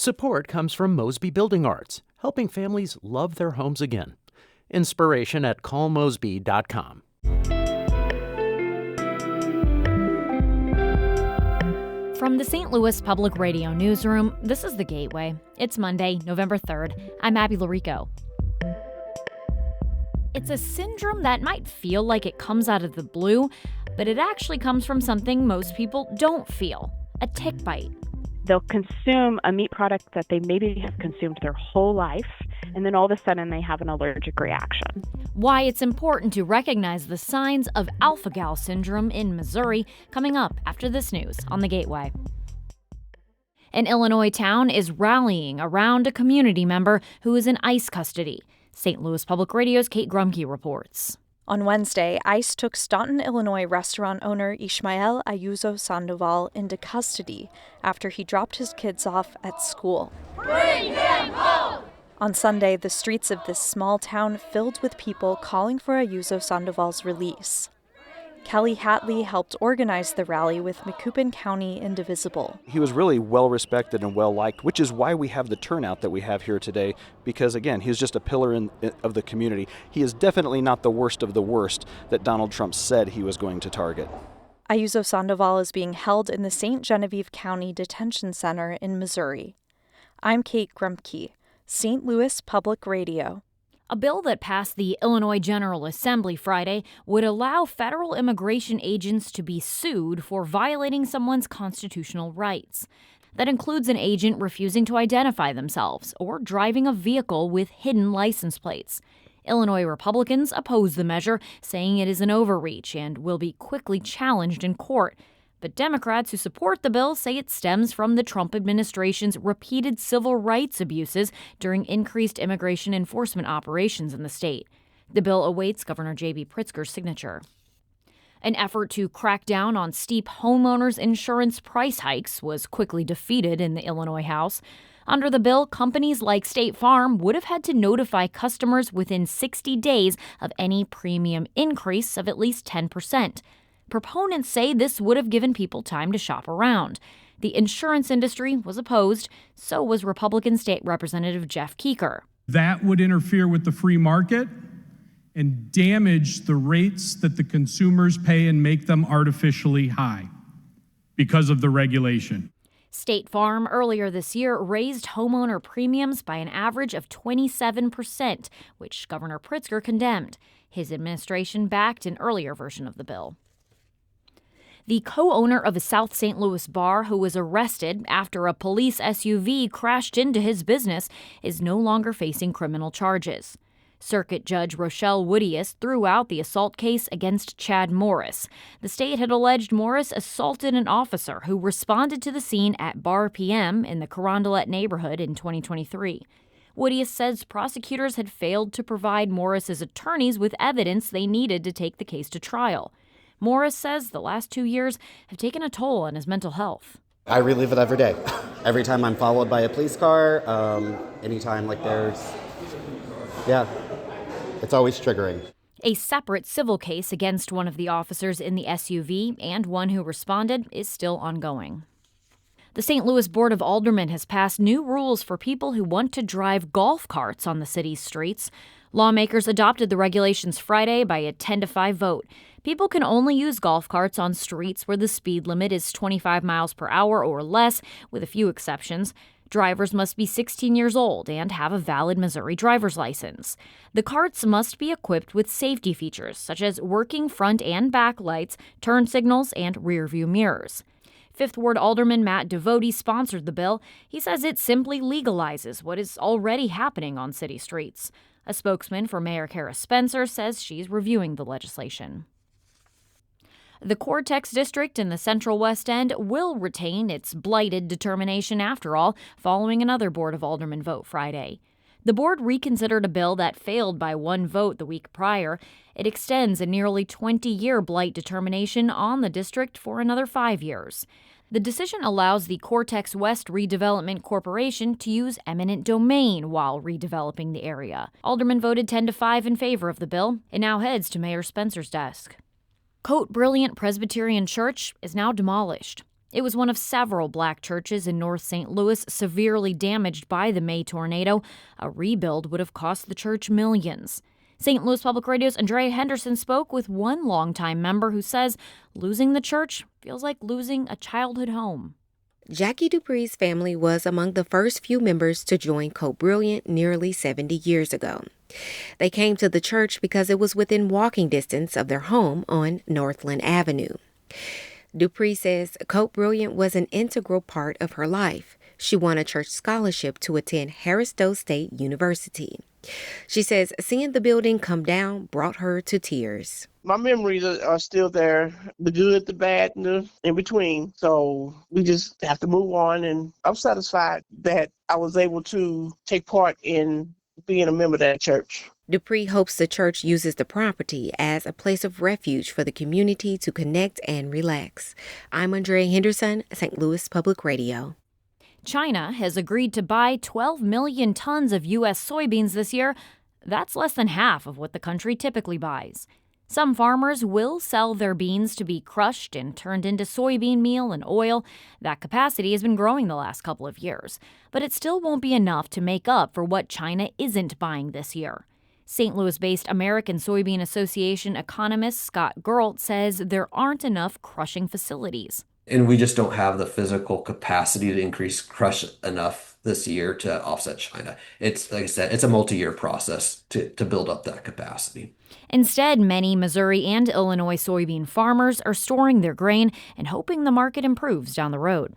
Support comes from Mosby Building Arts, helping families love their homes again. Inspiration at callmosby.com. From the St. Louis Public Radio Newsroom, this is The Gateway. It's Monday, November 3rd. I'm Abby Larico. It's a syndrome that might feel like it comes out of the blue, but it actually comes from something most people don't feel: a tick bite. They'll consume a meat product that they maybe have consumed their whole life, and then all of a sudden they have an allergic reaction. Why it's important to recognize the signs of alpha-gal syndrome in Missouri, coming up after this news on The Gateway. An Illinois town is rallying around a community member who is in ICE custody. St. Louis Public Radio's Kate Grumke reports. On Wednesday, ICE took Staunton, Illinois restaurant owner Ishmael Ayuso Sandoval into custody after he dropped his kids off at school. Bring him home! On Sunday, the streets of this small town filled with people calling for Ayuso Sandoval's release. Kelly Hatley helped organize the rally with Macoupin County Indivisible. He was really well respected and well liked, which is why we have the turnout that we have here today, because again, he's just a pillar of the community. He is definitely not the worst of the worst that Donald Trump said he was going to target. Ayuso Sandoval is being held in the St. Genevieve County Detention Center in Missouri. I'm Kate Grumke, St. Louis Public Radio. A bill that passed the Illinois General Assembly Friday would allow federal immigration agents to be sued for violating someone's constitutional rights. That includes an agent refusing to identify themselves or driving a vehicle with hidden license plates. Illinois Republicans oppose the measure, saying it is an overreach and will be quickly challenged in court. But Democrats who support the bill say it stems from the Trump administration's repeated civil rights abuses during increased immigration enforcement operations in the state. The bill awaits Governor J.B. Pritzker's signature. An effort to crack down on steep homeowners' insurance price hikes was quickly defeated in the Illinois House. Under the bill, companies like State Farm would have had to notify customers within 60 days of any premium increase of at least 10%. Proponents say this would have given people time to shop around. The insurance industry was opposed, so was Republican State Representative Jeff Keeker. That would interfere with the free market and damage the rates that the consumers pay and make them artificially high because of the regulation. State Farm earlier this year raised homeowner premiums by an average of 27%, which Governor Pritzker condemned. His administration backed an earlier version of the bill. The co-owner of a South St. Louis bar who was arrested after a police SUV crashed into his business is no longer facing criminal charges. Circuit Judge Rochelle Woodius threw out the assault case against Chad Morris. The state had alleged Morris assaulted an officer who responded to the scene at Bar PM in the Carondelet neighborhood in 2023. Woodius says prosecutors had failed to provide Morris's attorneys with evidence they needed to take the case to trial. Morris says the last 2 years have taken a toll on his mental health. I relive it every day. Every time I'm followed by a police car, anytime it's always triggering. A separate civil case against one of the officers in the SUV and one who responded is still ongoing. The St. Louis Board of Aldermen has passed new rules for people who want to drive golf carts on the city's streets. Lawmakers adopted the regulations Friday by a 10-5 vote. People can only use golf carts on streets where the speed limit is 25 miles per hour or less, with a few exceptions. Drivers must be 16 years old and have a valid Missouri driver's license. The carts must be equipped with safety features, such as working front and back lights, turn signals, and rear-view mirrors. Fifth Ward Alderman Matt Devote sponsored the bill. He says it simply legalizes what is already happening on city streets. A spokesman for Mayor Kara Spencer says she's reviewing the legislation. The Cortex District in the Central West End will retain its blighted determination after all, following another Board of Aldermen vote Friday. The board reconsidered a bill that failed by one vote the week prior. It extends a nearly 20-year blight determination on the district for another 5 years. The decision allows the Cortex West Redevelopment Corporation to use eminent domain while redeveloping the area. Aldermen voted 10-5 in favor of the bill. It now heads to Mayor Spencer's desk. Cote Brilliant Presbyterian Church is now demolished. It was one of several black churches in North St. Louis severely damaged by the May tornado. A rebuild would have cost the church millions. St. Louis Public Radio's Andrea Henderson spoke with one longtime member who says losing the church feels like losing a childhood home. Jackie Dupree's family was among the first few members to join Cope Brilliant nearly 70 years ago. They came to the church because it was within walking distance of their home on Northland Avenue. Dupree says Cope Brilliant was an integral part of her life. She won a church scholarship to attend Harris-Stowe State University. She says seeing the building come down brought her to tears. My memories are still there, the good, the bad, and the in between. So we just have to move on, and I'm satisfied that I was able to take part in being a member of that church. Dupree hopes the church uses the property as a place of refuge for the community to connect and relax. I'm Andrea Henderson, St. Louis Public Radio. China has agreed to buy 12 million tons of U.S. soybeans this year. That's less than half of what the country typically buys. Some farmers will sell their beans to be crushed and turned into soybean meal and oil. That capacity has been growing the last couple of years. But it still won't be enough to make up for what China isn't buying this year. St. Louis-based American Soybean Association economist Scott Geralt says there aren't enough crushing facilities. And we just don't have the physical capacity to increase crush enough this year to offset China. It's, like I said, it's a multi-year process to build up that capacity. Instead, many Missouri and Illinois soybean farmers are storing their grain and hoping the market improves down the road.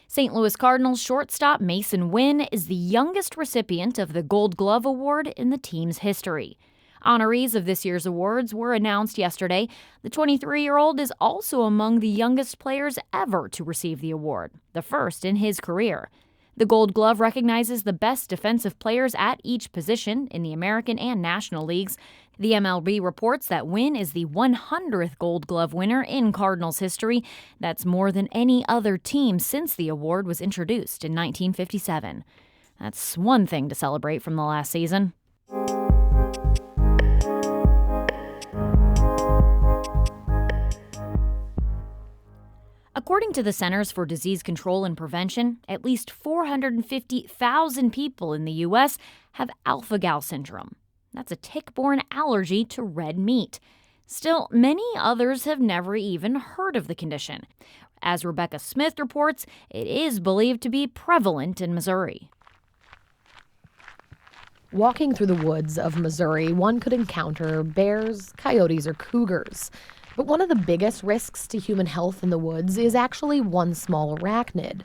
St. Louis Cardinals shortstop Mason Wynn is the youngest recipient of the Gold Glove Award in the team's history. Honorees of this year's awards were announced yesterday. The 23-year-old is also among the youngest players ever to receive the award, the first in his career. The Gold Glove recognizes the best defensive players at each position in the American and National Leagues. The MLB reports that Wynn is the 100th Gold Glove winner in Cardinals history. That's more than any other team since the award was introduced in 1957. That's one thing to celebrate from the last season. According to the Centers for Disease Control and Prevention, at least 450,000 people in the U.S. have alpha-gal syndrome. That's a tick-borne allergy to red meat. Still, many others have never even heard of the condition. As Rebecca Smith reports, it is believed to be prevalent in Missouri. Walking through the woods of Missouri, one could encounter bears, coyotes, or cougars. But one of the biggest risks to human health in the woods is actually one small arachnid,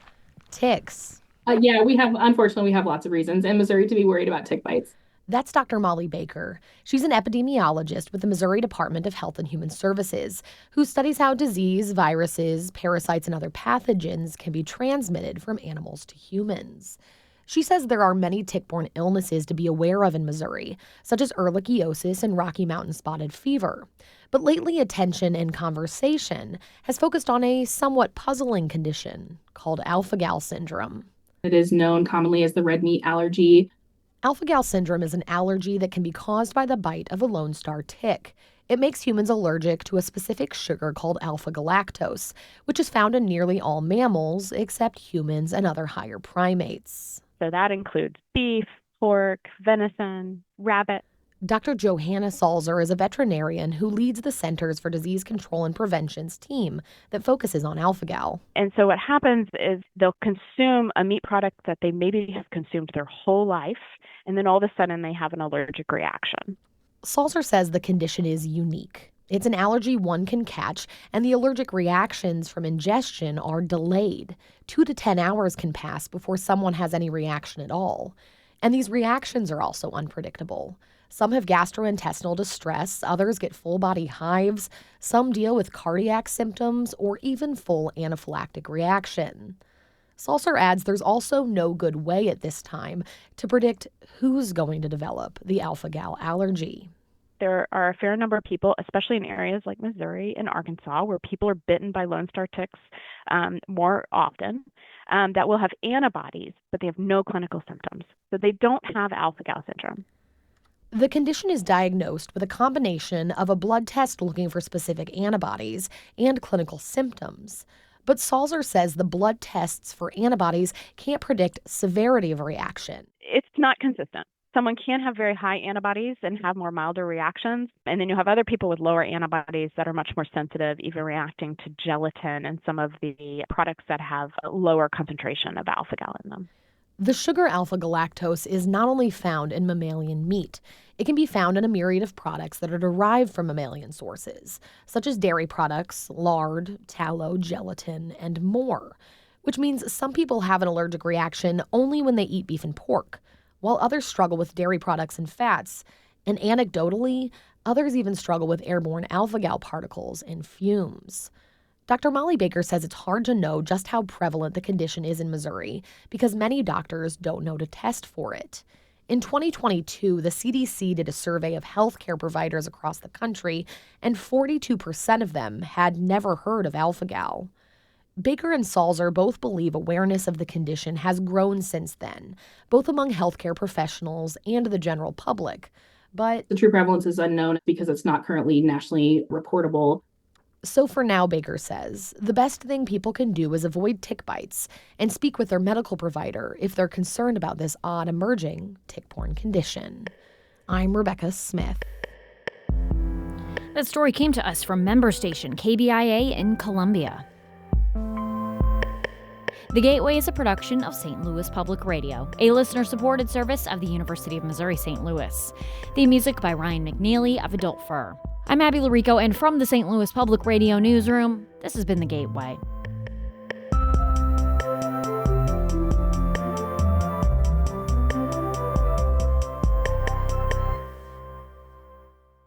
ticks. Unfortunately, we have lots of reasons in Missouri to be worried about tick bites. That's Dr. Molly Baker. She's an epidemiologist with the Missouri Department of Health and Human Services, who studies how disease, viruses, parasites, and other pathogens can be transmitted from animals to humans. She says there are many tick-borne illnesses to be aware of in Missouri, such as ehrlichiosis and Rocky Mountain spotted fever. But lately, attention and conversation has focused on a somewhat puzzling condition called alpha-gal syndrome. It is known commonly as the red meat allergy. Alpha-gal syndrome is an allergy that can be caused by the bite of a Lone Star tick. It makes humans allergic to a specific sugar called alpha-galactose, which is found in nearly all mammals except humans and other higher primates. So that includes beef, pork, venison, rabbit. Dr. Johanna Salzer is a veterinarian who leads the Centers for Disease Control and Prevention's team that focuses on alpha-gal. And so what happens is they'll consume a meat product that they maybe have consumed their whole life, and then all of a sudden they have an allergic reaction. Salzer says the condition is unique. It's an allergy one can catch, and the allergic reactions from ingestion are delayed. 2 to 10 hours can pass before someone has any reaction at all. And these reactions are also unpredictable. Some have gastrointestinal distress, others get full-body hives, some deal with cardiac symptoms, or even full anaphylactic reaction. Salzer adds there's also no good way at this time to predict who's going to develop the alpha-gal allergy. There are a fair number of people, especially in areas like Missouri and Arkansas, where people are bitten by Lone Star ticks more often, that will have antibodies, but they have no clinical symptoms. So they don't have alpha-gal syndrome. The condition is diagnosed with a combination of a blood test looking for specific antibodies and clinical symptoms. But Salzer says the blood tests for antibodies can't predict severity of a reaction. It's not consistent. Someone can have very high antibodies and have more milder reactions. And then you have other people with lower antibodies that are much more sensitive, even reacting to gelatin and some of the products that have a lower concentration of alpha-gal in them. The sugar alpha-galactose is not only found in mammalian meat. It can be found in a myriad of products that are derived from mammalian sources, such as dairy products, lard, tallow, gelatin, and more, which means some people have an allergic reaction only when they eat beef and pork, while others struggle with dairy products and fats, and anecdotally, others even struggle with airborne alpha-gal particles and fumes. Dr. Molly Baker says it's hard to know just how prevalent the condition is in Missouri because many doctors don't know to test for it. In 2022, the CDC did a survey of healthcare providers across the country, and 42% of them had never heard of alpha-gal. Baker and Salzer both believe awareness of the condition has grown since then, both among healthcare professionals and the general public. But the true prevalence is unknown because it's not currently nationally reportable. So for now, Baker says, the best thing people can do is avoid tick bites and speak with their medical provider if they're concerned about this odd emerging tick-borne condition. I'm Rebecca Smith. That story came to us from member station KBIA in Columbia. The Gateway is a production of St. Louis Public Radio, a listener-supported service of the University of Missouri St. Louis. Theme music by Ryan McNeely of Adult Fur. I'm Abby Larico, and from the St. Louis Public Radio newsroom, this has been The Gateway.